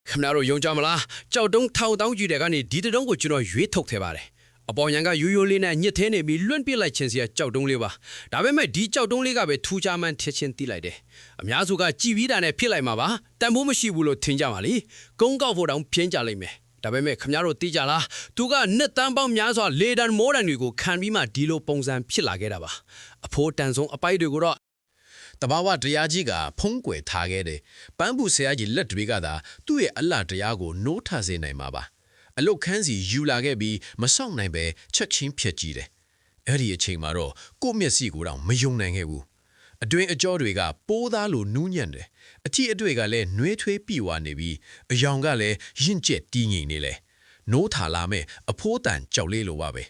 ခမနာတို့ယုံကြမလားကြောက်တုံးထောက်တောင်းကြည့်တဲ့ကနေဒီတုံးကိုကျွန်တော်ရွေးထုတ်ခဲ့ပါတယ်အပေါ်ညာကရိုးရိုးလေးနဲ့ညစ်သေးနေပြီးလွန့်ပစ်လိုက်ခြင်းစီကကြောက်တုံးလေးပါဒါပေမဲ့ဒီကြောက်တုံးလေးကပဲထူးခြားမှန်းထစ်ချင်းသိလိုက်တယ်အများစုကကြည်ပြီးတာနဲ့ဖြစ်လိုက်မှာပါတန်ဖိုးမရှိဘူးလို့ထင်ကြပါလေကုန်းကောက်ဖို့တောင်ပြင်းကြလိမ့်မယ်ဒါပေမဲ့ခမနာတို့သိကြလားသူကနှစ်တန်းပေါင်းများစွာလေတန်မောတန်တွေကိုခံပြီးမှဒီလိုပုံစံဖြစ်လာခဲ့တာပါအဖိုးတန်ဆုံးအပိုက်တွေကိုတော့တဘာဝတရားကြီးကဖုံးကွယ်ထားခဲ့တယ်ပန်းဘူးဆရာကြီးလက်တွေကသာသူ့ရဲ့အလှတရားကိုနိုးထစေနိုင်မှာပါအလုတ်ခန်းစီယူလာခဲ့ပြီးမဆောင်နိုင်ပဲချက်ချင်းဖြစ်ကြည့်တယ်အဲ့ဒီအချိန်မှာတော့ကိုယ့်မျက်စိကိုတော့မယုံနိုင်ခဲ့ဘူးအတွင်းအကြောတွေကပိုးသားလိုနူးညံ့တယ်အထီးအတွေ့ကလည်းနှွေးထွေးပြဝနေပြီးအယောင်ကလည်းရင့်ကျက်တီးငိမ်နေလေနိုးထလာမဲ့အဖိုးတန်ကြောက်လေးလိုပါပဲ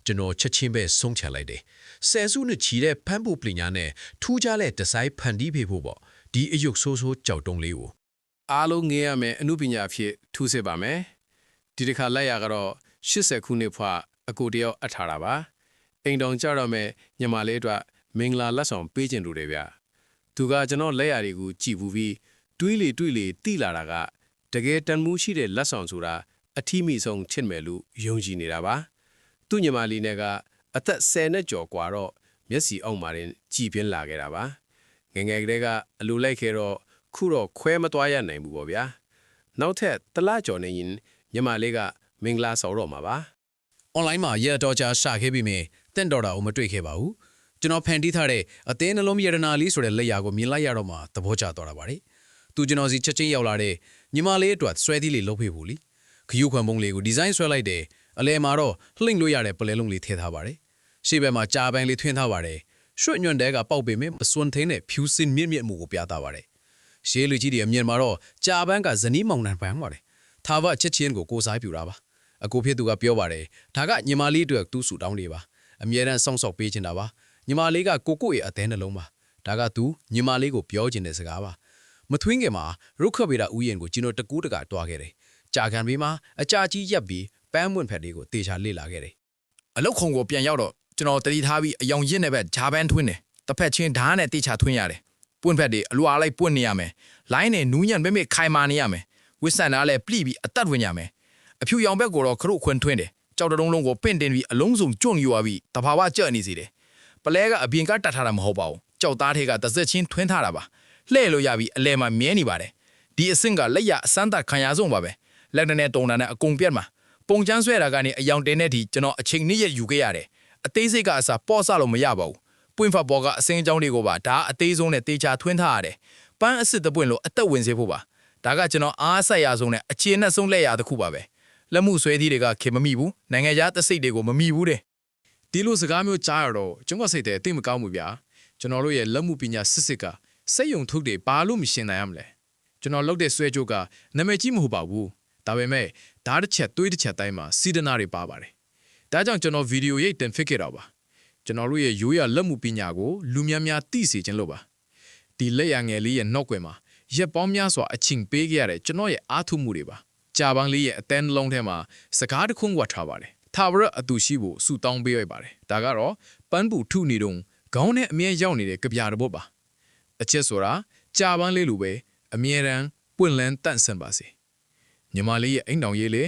ကျွန်တော်ချက်ချင်းပဲဆုံးချလိုက်တယ်ဆယ်စုနှစ်ချီတဲ့ဖမ်းဖို့ပညာနဲ့ထူးခြားတဲ့ဒီဇိုင်းဖန်တီးပေးဖို့ပေါ့ဒီအယုတ်ဆိုးဆိုးကြောက်တုံးလေးကိုအားလုံးငေးရမယ်အမှုပညာဖြစ်ထူးစစ်ပါမယ်ဒီတစ်ခါလက်ရကတော့80ခုနှစ်ဖွာအကိုတယောက်အပ်ထားတာပါအိမ်တော်ကြတော့မဲ့ညီမလေးအတွက်မင်္ဂလာလက်ဆောင်ပေးခြင်းတူတယ်ဗျသူကကျွန်တော်လက်ရတွေကိုကြည်ဘူးပြီးတွေးလေတိလာတာကတကယ်တန်မှုရှိတဲ့လက်ဆောင်ဆိုတာအထီးမိဆုံးချစ်မယ်လို့ယုံကြည်နေတာပါသူ့ညီမလေးနဲ့ကအသက်10နှစ်ကျော်กว่าတော့မျက်စီအောင်မာရင်ကြည်ပြင်းလာခဲ့တာပါငယ်ငယ်ကလေးကအလိုလိုက်ခဲ့တော့ခုတော့ခွဲမသွားရနိုင်ဘူးပေါ့ဗျာနောက်ထပ်တလားကျော်နေရင်ညီမလေးကမင်္ဂလာဆောင်တော့မှာပါအွန်လိုင်းမှာရတော့ကြာရှာခဲ့ပြီးမြင်တင့်တော်တာကိုမတွေ့ခဲ့ပါဘူးကျွန်တော်ဖန်တီးထားတဲ့အသေးနှလုံးရတနာလေးဆိုတဲ့လက်ရာကိုမြင်လိုက်ရတော့မှသဘောကျသွားတာပါလေသူကျွန်တော်စီချက်ချင်းရောက်လာတဲ့ညီမလေးအတွက်ဆွဲသီးလေးလုပ်ပေးဖို့လीခယူးခွန်ပုံလေးကိုဒီဇိုင်းဆွဲလိုက်တယ်အလဲမှာတော့လှိမ့်လို့ရတဲ့ပလဲလုံးလေးထည့်ထားပါတယ်ရှေ့ဘက်မှာကြာပိုင်းလေးထွင်းထားပါတယ်ရွှွတ်ညွန့်တဲကပေါက်ပေမဲ့မစွန်ထင်းတဲ့ဖြူစင်မြင့်မှုကိုပြသပါတယ်ရှေးလူကြီးတွေအမြင်မှာတော့ကြာပန်းကဇနီးမောင်နှံပန်းပါတယ်သာဝချက်ချင်းကိုစားပြူတာပါအကိုဖြစ်သူကပြောပါတယ်ဒါကညီမလေးအတွက်သူ့ဆူတောင်းနေပါအမြဲတမ်းစောင့်ရှောက်ပေးချင်တာပါညီမလေးကကိုရဲ့အသေးနှလုံးပါဒါကသူညီမလေးကိုပြောချင်တဲ့စကားပါမထွင်းခင်မှာရုခဗေဒဥယျာဉ်ကိုကျွန်တော်တကူးတကတွားခဲ့တယ်ကြာခံပြီးမှအကြာကြီးရက်ပြီးပန်းမွင့်ဖက်လေးကိုတေချာလေ့လာခဲ့တယ်အလုတ်ခုံကိုပြန်ရောက်တော့ကျွန်တော်တတိထားပြီးအယောင်ရစ်နဲ့ပဲဂျာပန်ထွင်းတယ်တစ်ဖက်ချင်းဓာတ်နဲ့တေချာထွင်းရတယ်ပွင့်ဖက်တွေအလွာလိုက်ပွင့်နေရမယ်လိုင်းနဲ့နူးညံ့မဲ့ခိုင်မာနေရမယ်ဝစ်ဆန်သားလည်းပြိပြီးအသက်ဝင်ရမယ်အဖြူရောင်ဘက်ကိုတော့ခရုခွန်းထွင်းတယ်ကြောက်တုံးလုံးကိုပင့်တင်ပြီးအလုံးစုံကျွန့်ယူရပြီးတဘာဝကြက်နေစီတယ်ပလဲကအပြင်ကတတ်ထားတာမဟုတ်ပါဘူးကြောက်သားထဲကတစ်စက်ချင်းထွင်းထားတာပါလှဲ့လို့ရပြီးအလဲမှာမြဲနေပါတယ်ဒီအဆင့်ကလက်ရအစမ်းသက်ခံရဆုံးပါပဲလက်နဲ့တုံတာနဲ့အကုန်ပြတ်မှာပုံချမ်းဆွဲတာကနေအယောင်တင်တဲ့ဒီကျွန်တော်အချိန်နှစ်ရက်ယူခဲ့ရတယ်အသေးစိတ်ကအစားပေါ့ဆလို့မရပါဘူးပွင့်ဖတ်ပေါ်ကအစင်းအကြောင်းတွေကိုပါဒါအသေးဆုံးနဲ့တေချာထွင်းထားရတယ်ပန်းအစ်စ်တပွင့်လို့အသက်ဝင်စေဖို့ပါဒါကကျွန်တော်အားဆက်ရဆုံးနဲ့အခြေနဲ့ဆုံးလက်ရတစ်ခုပါပဲလက်မှုဆွဲသီးတွေကခင်မမိဘူးနိုင်ငံခြားသစိတ်တွေကိုမမိဘူးတဲ့ဒီလိုစကားမျိုးကြားရတော့ကျွန်တော်စိတ်ထဲတိတ်မကောင်းဘူးဗျာကျွန်တော်တို့ရဲ့လက်မှုပညာစစ်ကစိတ်ယုံထုတ်တွေဘာလို့မရှင်းနိုင်ရမလဲကျွန်တော်လုပ်တဲ့ဆွဲကြိုးကနာမည်ကြီးမဟုတ်ပါဘူးဒါပေမဲ့ဓာတ်တစ်ချက်သွေးတစ်ချက်တိုင်းမှာစီဒနာတွေပါပါတယ်ဒါကြောင့်ကျွန်တော်ဗီဒီယိုရိတ်တင်ဖိတ်ခဲ့တာပါကျွန်တော်တို့ရဲ့ရိုးရလက်မှုပညာကိုလူများများသိစေခြင်းလို့ပါဒီလက်ရငယ်လေးရဲ့နောက်ွယ်မှာရက်ပေါင်းများစွာအချိန်ပေးခဲ့ရတဲ့ကျွန်တော်ရဲ့အားထုတ်မှုတွေပါကြာပန်းလေးရဲ့အသင်းလုံးထဲမှာစကားတစ်ခုဝတ်ထားပါတယ်သာဝရအတူရှိဖို့ဆူတောင်းပေးရပါတယ်ဒါကတော့ပန်းပူထုနေတော့ခေါင်းနဲ့အမြဲရောက်နေတဲ့ကြပြတဲ့ဘုတ်ပါအချက်ဆိုတာကြာပန်းလေးလိုပဲအမြဲတမ်းပွင့်လန်းတန့်ဆန်ပါစေညီမလေးရဲ့အိမ်တော်ရေးလေ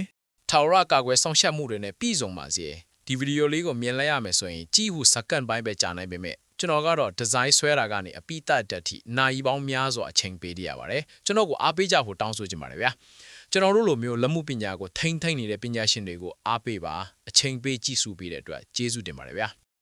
ထာဝရကာကွယ်ဆောင်ရှက်မှုတွေနဲ့ပြည်စုံပါစေဒီဗီဒီယိုလေးကိုမြင်လိုက်ရမယ်ဆိုရင်ကြည့်ဖို့စက္ကန့်ပိုင်းပဲကြာနိုင်ပေမဲ့ကျွန်တော်ကတော့ဒီဇိုင်းဆွဲတာကနေအပိတတ်တက်ထိနိုင်ပေါင်းများစွာအချိန်ပေးရပါတယ်ကျွန်တော်ကိုအားပေးကြဖို့တောင်းဆိုချင်ပါတယ်ဗျာကျွန်တော်တို့လိုမျိုးလက်မှုပညာကိုထိမ့်နေတဲ့ပညာရှင်တွေကိုအားပေးပါအချိန်ပေးကြည့်စုပေးတဲ့အတွက်ကျေးဇူးတင်ပါတယ်ဗျာ